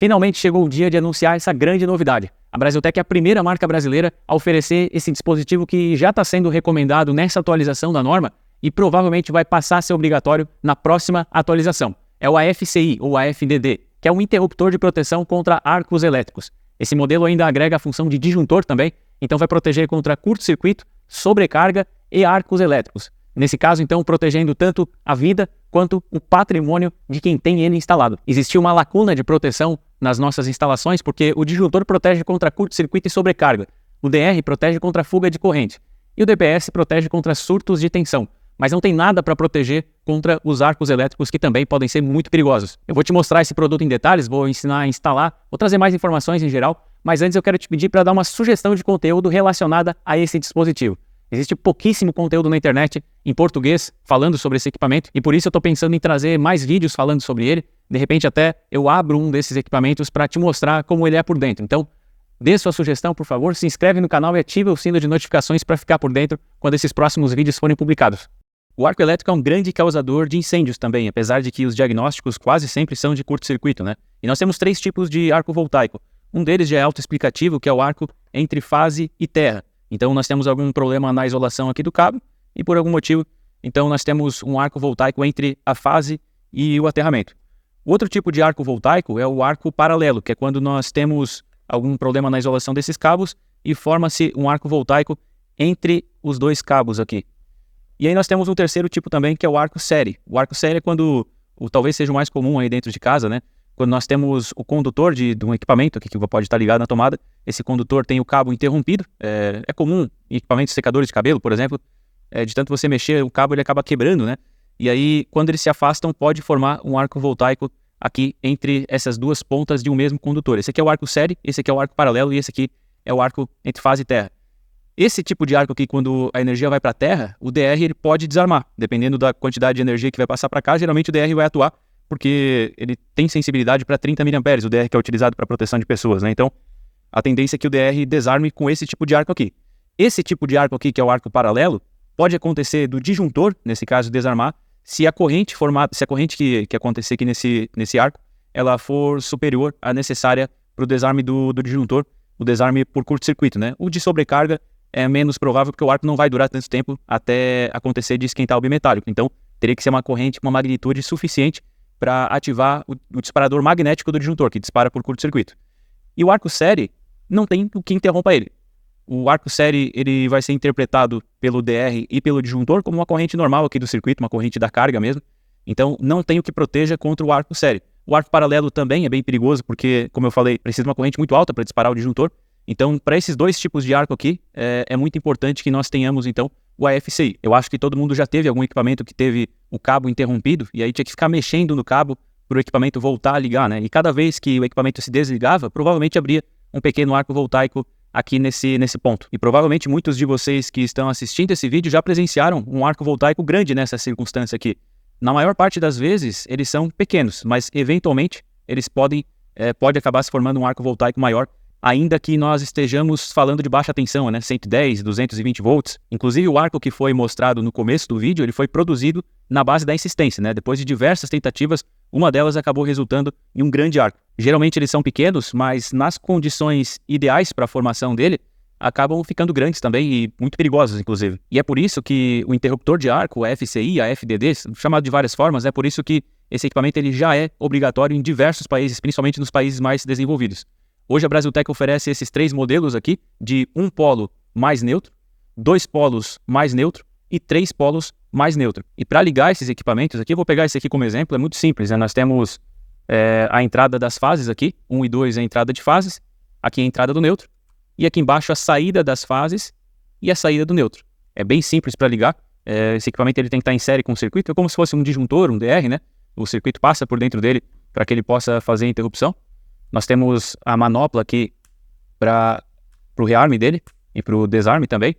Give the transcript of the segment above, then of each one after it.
Finalmente chegou o dia de anunciar essa grande novidade. A Brasiltec é a primeira marca brasileira a oferecer esse dispositivo que já está sendo recomendado nessa atualização da norma e provavelmente vai passar a ser obrigatório na próxima atualização. É o AFCI, ou AFDD, que é um interruptor de proteção contra arcos elétricos. Esse modelo ainda agrega a função de disjuntor também, então vai proteger contra curto-circuito, sobrecarga e arcos elétricos. Nesse caso, então, protegendo tanto a vida quanto o patrimônio de quem tem ele instalado. Existiu uma lacuna de proteção nas nossas instalações porque o disjuntor protege contra curto-circuito e sobrecarga, o DR protege contra fuga de corrente e o DPS protege contra surtos de tensão, mas não tem nada para proteger contra os arcos elétricos que também podem ser muito perigosos. Eu vou te mostrar esse produto em detalhes, vou ensinar a instalar, vou trazer mais informações em geral, mas antes eu quero te pedir para dar uma sugestão de conteúdo relacionada a esse dispositivo. Existe pouquíssimo conteúdo na internet em português falando sobre esse equipamento e por isso eu estou pensando em trazer mais vídeos falando sobre ele. De repente até eu abro um desses equipamentos para te mostrar como ele é por dentro. Então, dê sua sugestão, por favor, se inscreve no canal e ativa o sino de notificações para ficar por dentro quando esses próximos vídeos forem publicados. O arco elétrico é um grande causador de incêndios também, apesar de que os diagnósticos quase sempre são de curto-circuito, né? E nós temos 3 tipos de arco voltaico. Um deles já é autoexplicativo, que é o arco entre fase e terra. Então nós temos algum problema na isolação aqui do cabo e por algum motivo, então nós temos um arco voltaico entre a fase e o aterramento. O outro tipo de arco voltaico é o arco paralelo, que é quando nós temos algum problema na isolação desses cabos e forma-se um arco voltaico entre os 2 cabos aqui. E aí nós temos um terceiro tipo também, que é o arco série. O arco série é quando, talvez seja o mais comum aí dentro de casa, né? Quando nós temos o condutor de um equipamento aqui que pode estar ligado na tomada, esse condutor tem o cabo interrompido, é comum em equipamentos secadores de cabelo, por exemplo, de tanto você mexer o cabo ele acaba quebrando, né? E aí quando eles se afastam pode formar um arco voltaico aqui entre essas 2 pontas de um mesmo condutor. Esse aqui é o arco série, esse aqui é o arco paralelo e esse aqui é o arco entre fase e terra. Esse tipo de arco aqui, quando a energia vai para a terra, o DR ele pode desarmar, dependendo da quantidade de energia que vai passar para cá, geralmente o DR vai atuar porque ele tem sensibilidade para 30 mA, o DR que é utilizado para proteção de pessoas, né? Então, a tendência é que o DR desarme com esse tipo de arco aqui. Esse tipo de arco aqui, que é o arco paralelo, pode acontecer do disjuntor, nesse caso desarmar, se a corrente que acontecer aqui nesse arco, ela for superior à necessária para o desarme do disjuntor, o desarme por curto-circuito, né? O de sobrecarga é menos provável porque o arco não vai durar tanto tempo até acontecer de esquentar o bimetálico. Então, teria que ser uma corrente com uma magnitude suficiente para ativar o disparador magnético do disjuntor, que dispara por curto-circuito. E o arco série não tem o que interrompa ele. O arco série ele vai ser interpretado pelo DR e pelo disjuntor como uma corrente normal aqui do circuito, uma corrente da carga mesmo. Então, não tem o que proteja contra o arco série. O arco paralelo também é bem perigoso porque, como eu falei, precisa de uma corrente muito alta para disparar o disjuntor. Então, para esses 2 tipos de arco aqui, é muito importante que nós tenhamos, então, o AFCI. Eu acho que todo mundo já teve algum equipamento que teve o cabo interrompido e aí tinha que ficar mexendo no cabo para o equipamento voltar a ligar, né? E cada vez que o equipamento se desligava, provavelmente abria um pequeno arco voltaico aqui nesse ponto. E provavelmente muitos de vocês que estão assistindo esse vídeo já presenciaram um arco voltaico grande nessa circunstância aqui. Na maior parte das vezes, eles são pequenos, mas eventualmente eles pode acabar se formando um arco voltaico maior, ainda que nós estejamos falando de baixa tensão, né? 110, 220 volts. Inclusive o arco que foi mostrado no começo do vídeo, ele foi produzido na base da insistência, né? Depois de diversas tentativas, uma delas acabou resultando em um grande arco. Geralmente eles são pequenos, mas nas condições ideais para a formação dele, acabam ficando grandes também e muito perigosos, inclusive. E é por isso que o interruptor de arco, a FCI, a FDD, chamado de várias formas, é por isso que esse equipamento ele já é obrigatório em diversos países, principalmente nos países mais desenvolvidos. Hoje a Brasiltec oferece esses 3 modelos aqui de um polo mais neutro, 2 polos mais neutro e 3 polos mais neutro. E para ligar esses equipamentos aqui, eu vou pegar esse aqui como exemplo, é muito simples, né? Nós temos a entrada das fases aqui, 1 e 2 é a entrada de fases, aqui é a entrada do neutro, e aqui embaixo a saída das fases e a saída do neutro. É bem simples para ligar, esse equipamento ele tem que estar em série com o circuito, é como se fosse um disjuntor, um DR, né? O circuito passa por dentro dele para que ele possa fazer a interrupção. Nós temos a manopla aqui para o rearme dele e para o desarme também.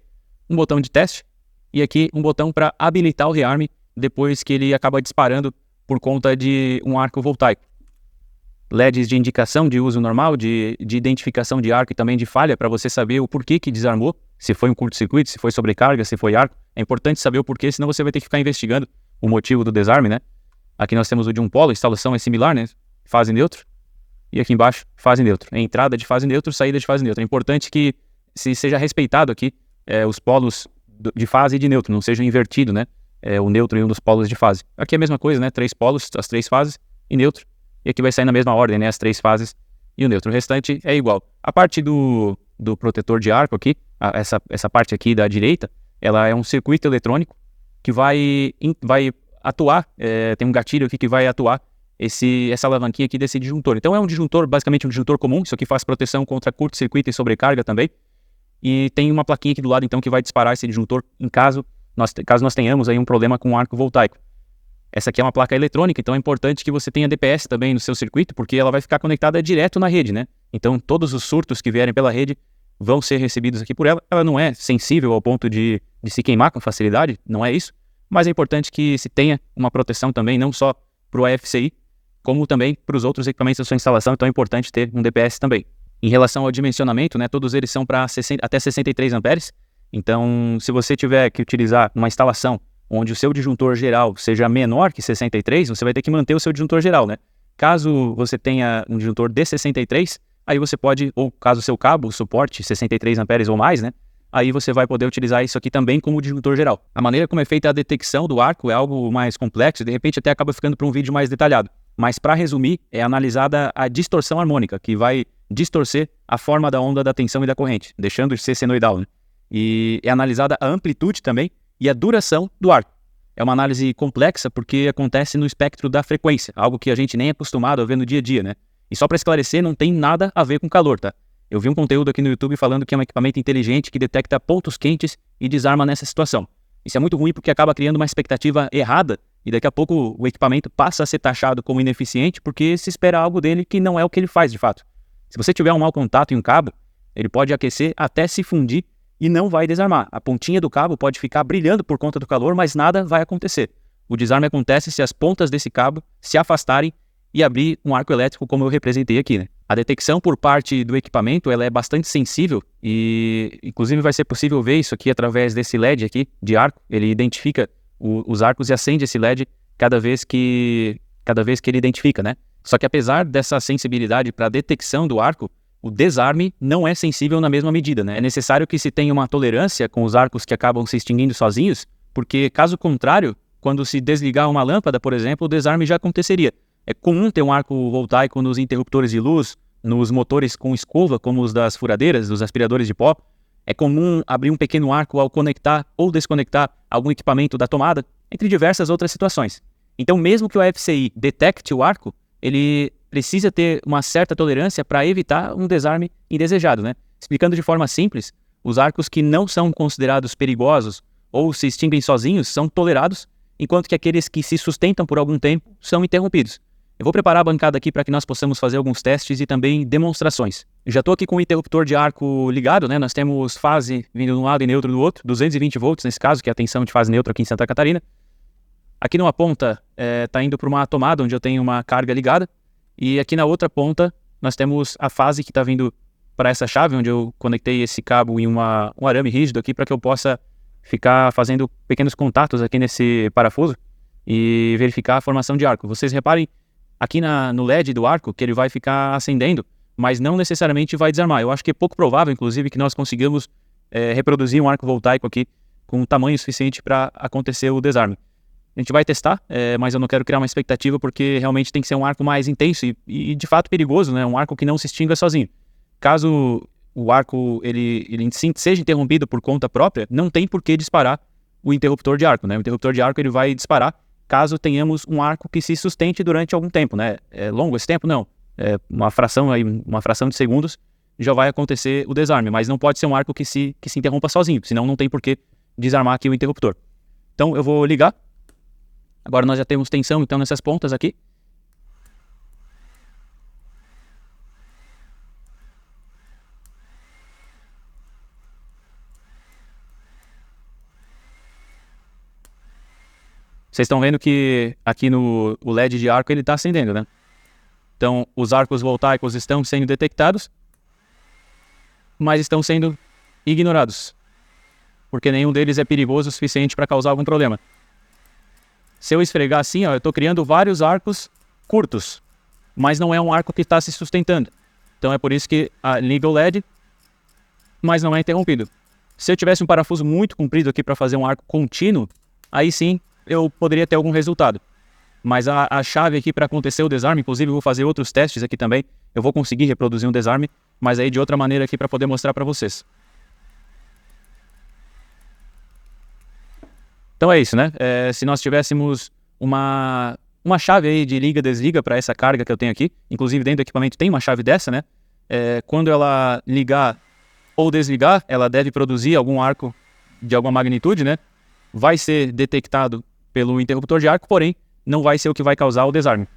Um botão de teste e aqui um botão para habilitar o rearme depois que ele acaba disparando por conta de um arco voltaico. LEDs de indicação de uso normal, de identificação de arco e também de falha para você saber o porquê que desarmou, se foi um curto-circuito, se foi sobrecarga, se foi arco. É importante saber o porquê, senão você vai ter que ficar investigando o motivo do desarme, né? Aqui nós temos o de um polo, a instalação é similar, né? Fase neutro. e aqui embaixo fase neutro. Entrada de fase neutro, saída de fase neutra. É importante que se seja respeitado aqui os polos de fase e de neutro, não seja invertido, né? O neutro em um dos polos de fase. Aqui é a mesma coisa, né? 3 polos, as 3 fases e neutro. E aqui vai sair na mesma ordem, né? As 3 fases e o neutro. O restante é igual. A parte do protetor de arco aqui, essa parte aqui da direita, ela é um circuito eletrônico que vai atuar, tem um gatilho aqui que vai atuar essa alavanquinha aqui desse disjuntor. Então é um disjuntor, basicamente um disjuntor comum, isso aqui faz proteção contra curto-circuito e sobrecarga também. E tem uma plaquinha aqui do lado, então, que vai disparar esse disjuntor em caso nós tenhamos aí um problema com o arco voltaico. Essa aqui é uma placa eletrônica, então é importante que você tenha DPS também no seu circuito, porque ela vai ficar conectada direto na rede, né? Então todos os surtos que vierem pela rede vão ser recebidos aqui por ela. Ela não é sensível ao ponto de se queimar com facilidade, não é isso, mas é importante que se tenha uma proteção também, não só para o AFCI, como também para os outros equipamentos da sua instalação, então é importante ter um DPS também. Em relação ao dimensionamento, né, todos eles são para até 63 amperes, então se você tiver que utilizar uma instalação onde o seu disjuntor geral seja menor que 63, você vai ter que manter o seu disjuntor geral, né? Caso você tenha um disjuntor de 63, aí você pode, ou caso o seu cabo suporte 63 amperes ou mais, né? Aí você vai poder utilizar isso aqui também como disjuntor geral. A maneira como é feita a detecção do arco é algo mais complexo, de repente até acaba ficando para um vídeo mais detalhado. Mas para resumir, é analisada a distorção harmônica, que vai distorcer a forma da onda da tensão e da corrente, deixando de ser senoidal, né? E é analisada a amplitude também e a duração do arco. É uma análise complexa porque acontece no espectro da frequência, algo que a gente nem é acostumado a ver no dia a dia, né? E só para esclarecer, não tem nada a ver com calor, tá? Eu vi um conteúdo aqui no YouTube falando que é um equipamento inteligente que detecta pontos quentes e desarma nessa situação. Isso é muito ruim porque acaba criando uma expectativa errada e daqui a pouco o equipamento passa a ser taxado como ineficiente porque se espera algo dele que não é o que ele faz de fato. Se você tiver um mau contato em um cabo, ele pode aquecer até se fundir e não vai desarmar. A pontinha do cabo pode ficar brilhando por conta do calor, mas nada vai acontecer. O desarme acontece se as pontas desse cabo se afastarem e abrir um arco elétrico como eu representei aqui, né? A detecção por parte do equipamento ela é bastante sensível e inclusive vai ser possível ver isso aqui através desse LED aqui de arco. Ele identifica os arcos e acende esse LED cada vez que ele identifica, né? Só que apesar dessa sensibilidade para a detecção do arco, o desarme não é sensível na mesma medida, né? É necessário que se tenha uma tolerância com os arcos que acabam se extinguindo sozinhos, porque caso contrário, quando se desligar uma lâmpada, por exemplo, o desarme já aconteceria. É comum ter um arco voltaico nos interruptores de luz, nos motores com escova, como os das furadeiras, dos aspiradores de pó. É comum abrir um pequeno arco ao conectar ou desconectar algum equipamento da tomada, entre diversas outras situações. Então, mesmo que o AFCI detecte o arco, ele precisa ter uma certa tolerância para evitar um desarme indesejado, né? Explicando de forma simples, os arcos que não são considerados perigosos ou se extinguem sozinhos são tolerados, enquanto que aqueles que se sustentam por algum tempo são interrompidos. Eu vou preparar a bancada aqui para que nós possamos fazer alguns testes e também demonstrações. Eu já estou aqui com o interruptor de arco ligado, né? Nós temos fase vindo de um lado e neutro do outro, 220 volts nesse caso, que é a tensão de fase neutra aqui em Santa Catarina. Aqui numa ponta está indo para uma tomada onde eu tenho uma carga ligada, e aqui na outra ponta nós temos a fase que está vindo para essa chave, onde eu conectei esse cabo em um arame rígido aqui para que eu possa ficar fazendo pequenos contatos aqui nesse parafuso e verificar a formação de arco. Vocês reparem aqui no LED do arco que ele vai ficar acendendo, mas não necessariamente vai desarmar. Eu acho que é pouco provável, inclusive, que nós consigamos reproduzir um arco voltaico aqui com um tamanho suficiente para acontecer o desarme. A gente vai testar, mas eu não quero criar uma expectativa porque realmente tem que ser um arco mais intenso e de fato perigoso, né? Um arco que não se extinga sozinho. Caso o arco ele seja interrompido por conta própria, não tem por que disparar o interruptor de arco, né? O interruptor de arco ele vai disparar caso tenhamos um arco que se sustente durante algum tempo, né? É longo esse tempo? Não. É uma fração de segundos já vai acontecer o desarme, mas não pode ser um arco que se interrompa sozinho, senão não tem por que desarmar aqui o interruptor. Então eu vou ligar. Agora nós já temos tensão então nessas pontas aqui. Vocês estão vendo que aqui o LED de arco ele está acendendo, né? Então os arcos voltaicos estão sendo detectados, mas estão sendo ignorados, porque nenhum deles é perigoso o suficiente para causar algum problema. Se eu esfregar assim, ó, eu estou criando vários arcos curtos, mas não é um arco que está se sustentando. Então é por isso que liga o LED, mas não é interrompido. Se eu tivesse um parafuso muito comprido aqui para fazer um arco contínuo, aí sim eu poderia ter algum resultado. Mas a chave aqui para acontecer o desarme, inclusive eu vou fazer outros testes aqui também, eu vou conseguir reproduzir um desarme, mas aí de outra maneira aqui para poder mostrar para vocês. Então é isso, né? Se nós tivéssemos uma chave aí de liga-desliga para essa carga que eu tenho aqui, inclusive dentro do equipamento tem uma chave dessa, né? Quando ela ligar ou desligar, ela deve produzir algum arco de alguma magnitude, né? Vai ser detectado pelo interruptor de arco, porém não vai ser o que vai causar o desarme.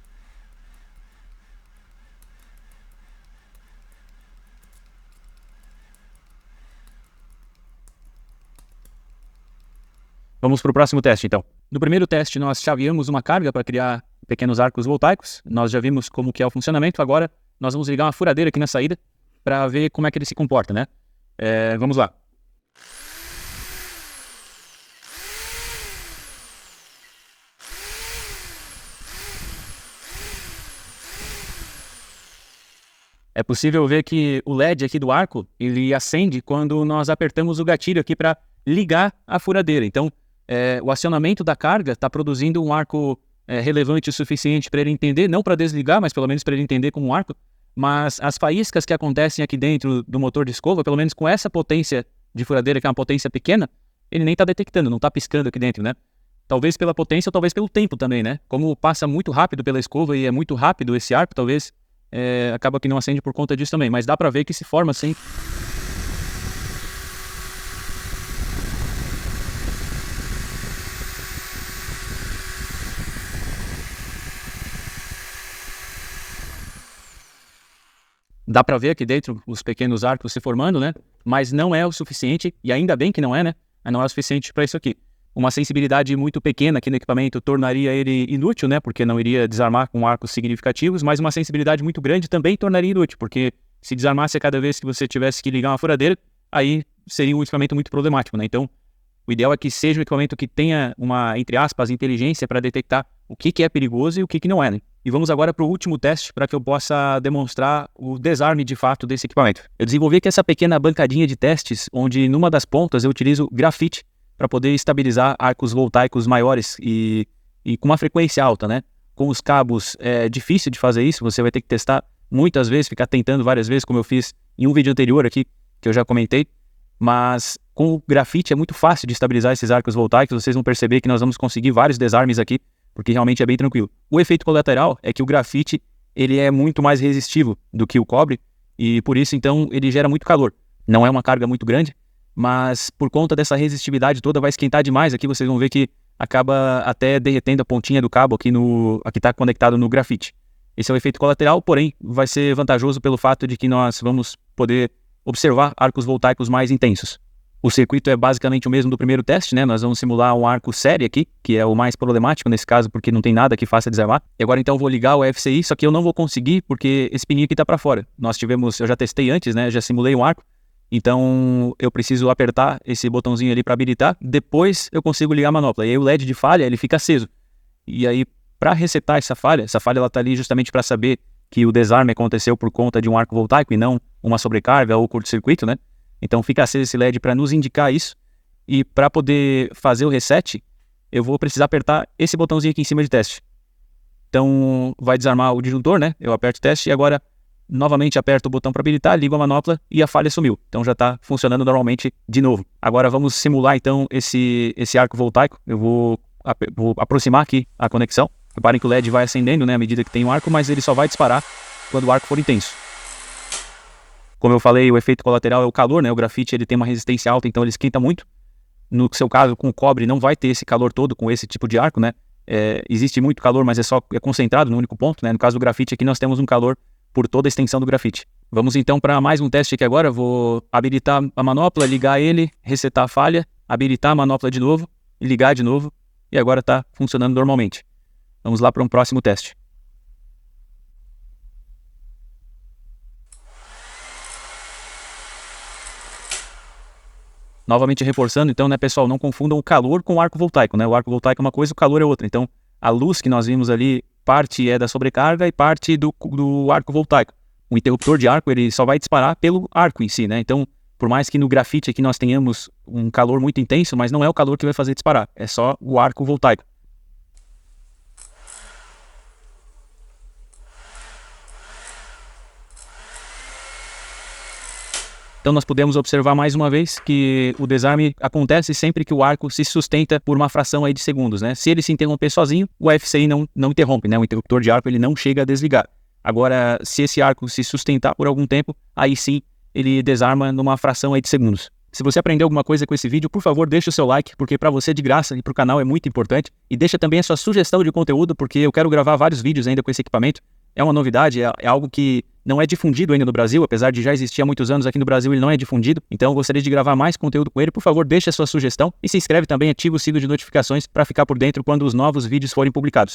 Vamos para o próximo teste, então. No primeiro teste, nós chaveamos uma carga para criar pequenos arcos voltaicos. Nós já vimos como que é o funcionamento. Agora, nós vamos ligar uma furadeira aqui na saída para ver como é que ele se comporta, né? Vamos lá. É possível ver que o LED aqui do arco, ele acende quando nós apertamos o gatilho aqui para ligar a furadeira. Então, o acionamento da carga está produzindo um arco relevante o suficiente para ele entender, não para desligar, mas pelo menos para ele entender como um arco. Mas as faíscas que acontecem aqui dentro do motor de escova, pelo menos com essa potência de furadeira, que é uma potência pequena, ele nem está detectando, não está piscando aqui dentro, né? Talvez pela potência ou talvez pelo tempo também, né? Como passa muito rápido pela escova e é muito rápido esse arco, talvez acaba que não acende por conta disso também. Mas dá para ver que se forma assim. Dá para ver aqui dentro os pequenos arcos se formando, né? Mas não é o suficiente, e ainda bem que não é, né? Mas não é o suficiente para isso aqui. Uma sensibilidade muito pequena aqui no equipamento tornaria ele inútil, né? Porque não iria desarmar com arcos significativos, mas uma sensibilidade muito grande também tornaria inútil, porque se desarmasse a cada vez que você tivesse que ligar uma furadeira, aí seria um equipamento muito problemático, né? Então, o ideal é que seja um equipamento que tenha uma, entre aspas, inteligência para detectar o que é perigoso e o que não é, né? E vamos agora para o último teste para que eu possa demonstrar o desarme de fato desse equipamento. Eu desenvolvi aqui essa pequena bancadinha de testes, onde numa das pontas eu utilizo grafite para poder estabilizar arcos voltaicos maiores e com uma frequência alta, né? Com os cabos é difícil de fazer isso, você vai ter que testar muitas vezes, ficar tentando várias vezes, como eu fiz em um vídeo anterior aqui, que eu já comentei. Mas com o grafite é muito fácil de estabilizar esses arcos voltaicos, vocês vão perceber que nós vamos conseguir vários desarmes aqui, porque realmente é bem tranquilo. O efeito colateral é que o grafite ele é muito mais resistivo do que o cobre e por isso então ele gera muito calor. Não é uma carga muito grande, mas por conta dessa resistividade toda vai esquentar demais. Aqui vocês vão ver que acaba até derretendo a pontinha do cabo aqui está conectado no grafite. Esse é o efeito colateral, porém vai ser vantajoso pelo fato de que nós vamos poder observar arcos voltaicos mais intensos. O circuito é basicamente o mesmo do primeiro teste, né? Nós vamos simular um arco série aqui, que é o mais problemático nesse caso, porque não tem nada que faça desarmar. E agora então eu vou ligar o FCI, só que eu não vou conseguir porque esse pininho aqui está para fora. Eu já testei antes, né? Já simulei um arco, então eu preciso apertar esse botãozinho ali para habilitar, depois eu consigo ligar a manopla. E aí o LED de falha, ele fica aceso. E aí, para resetar essa falha ela está ali justamente para saber que o desarme aconteceu por conta de um arco voltaico e não uma sobrecarga ou curto-circuito, né? Então fica aceso esse LED para nos indicar isso. E para poder fazer o reset, eu vou precisar apertar esse botãozinho aqui em cima de teste. Então vai desarmar o disjuntor, né? Eu aperto o teste e agora novamente aperto o botão para habilitar, ligo a manopla e a falha sumiu. Então já está funcionando normalmente de novo. Agora vamos simular então esse arco voltaico. Eu vou aproximar aqui a conexão. Reparem que o LED vai acendendo, né, à medida que tem um arco, mas ele só vai disparar quando o arco for intenso. Como eu falei, o efeito colateral é o calor, né? O grafite ele tem uma resistência alta, então ele esquenta muito. No seu caso, com o cobre, não vai ter esse calor todo com esse tipo de arco, né? Existe muito calor, mas é concentrado no único ponto, né? No caso do grafite aqui, nós temos um calor por toda a extensão do grafite. Vamos então para mais um teste aqui agora. Vou habilitar a manopla, ligar ele, resetar a falha, habilitar a manopla de novo, ligar de novo, e agora está funcionando normalmente. Vamos lá para um próximo teste. Novamente reforçando, então, né, pessoal, não confundam o calor com o arco voltaico, né? O arco voltaico é uma coisa, o calor é outra. Então, a luz que nós vimos ali parte é da sobrecarga e parte do arco voltaico. O interruptor de arco, ele só vai disparar pelo arco em si, né? Então, por mais que no grafite aqui nós tenhamos um calor muito intenso, mas não é o calor que vai fazer disparar, é só o arco voltaico. Então nós podemos observar mais uma vez que o desarme acontece sempre que o arco se sustenta por uma fração aí de segundos, né? Se ele se interromper sozinho, o FCI não interrompe, né? O interruptor de arco ele não chega a desligar. Agora, se esse arco se sustentar por algum tempo, aí sim ele desarma numa fração aí de segundos. Se você aprendeu alguma coisa com esse vídeo, por favor, deixa o seu like, porque para você é de graça e para o canal é muito importante. E deixa também a sua sugestão de conteúdo, porque eu quero gravar vários vídeos ainda com esse equipamento. É uma novidade, é algo que não é difundido ainda no Brasil, apesar de já existir há muitos anos aqui no Brasil, ele não é difundido. Então eu gostaria de gravar mais conteúdo com ele. Por favor, deixe a sua sugestão e se inscreve também, ativa o sino de notificações para ficar por dentro quando os novos vídeos forem publicados.